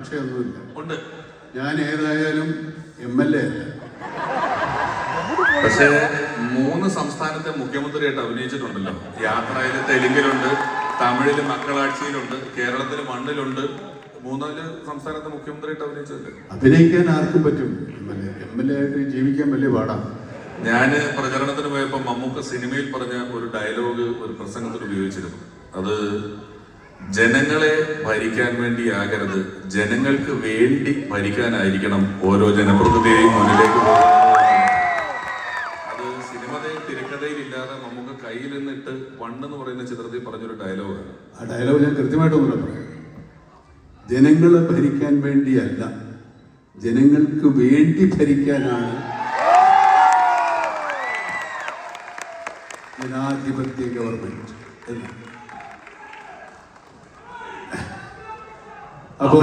ഒന്നുമില്ല. ഉണ്ട്. ഞാൻ ഏതായാലും MLA അല്ല. പക്ഷേ 3 സംസ്ഥാനത്തെ മുഖ്യമന്ത്രിയായിട്ട് അഭിനയിച്ചിട്ടുണ്ടല്ലോ. യാത്രയിൽ തെലുങ്കിലുണ്ട്, തമിഴില് മക്കളാட்சிയിലുണ്ട്, കേരളത്തില് മണ്ണിലുണ്ട്. 3 സംസ്ഥാനത്തെ മുഖ്യമന്ത്രിയായിട്ട് അഭിനയിച്ചതല്ലേ. അഭിനയിക്കാൻ ആർക്കും പറ്റും. MLA ആയിട്ട് ജീവിക്കാൻ വലിയ പാടാണ്. ഞാൻ പ്രചരണത്തിന് പോയപ്പോൾ മമ്മൂക്ക സിനിമയിൽ പറഞ്ഞ ഒരു ഡയലോഗ് ഒരു പ്രസംഗത്തിൽ ഉപയോഗിച്ചിരുന്നു. അത് ജനങ്ങളെ ഭരിക്കാൻ വേണ്ടിയാകരുത്, ജനങ്ങൾക്ക് വേണ്ടി ഭരിക്കാനായിരിക്കണം ഓരോ ജനപ്രതിനിധിയെയും മുന്നിലേക്ക് പോകുന്നത്. അത് സിനിമയുടെ തിരക്കഥയിലില്ലാതെ നമുക്ക് കയ്യിൽ നിന്നിട്ട് എന്ന് പറയുന്ന ചിത്രത്തിൽ പറഞ്ഞൊരു ഡയലോഗാണ്. ആ ഡയലോഗ് ഞാൻ കൃത്യമായിട്ടൊന്നുകൂടെ പറയാം. ജനങ്ങളെ ഭരിക്കാൻ വേണ്ടിയല്ല, ജനങ്ങൾക്ക് വേണ്ടി ഭരിക്കാനാണ് ജനാധിപത്യ ഗവൺമെന്റ് എന്ന്. അപ്പോൾ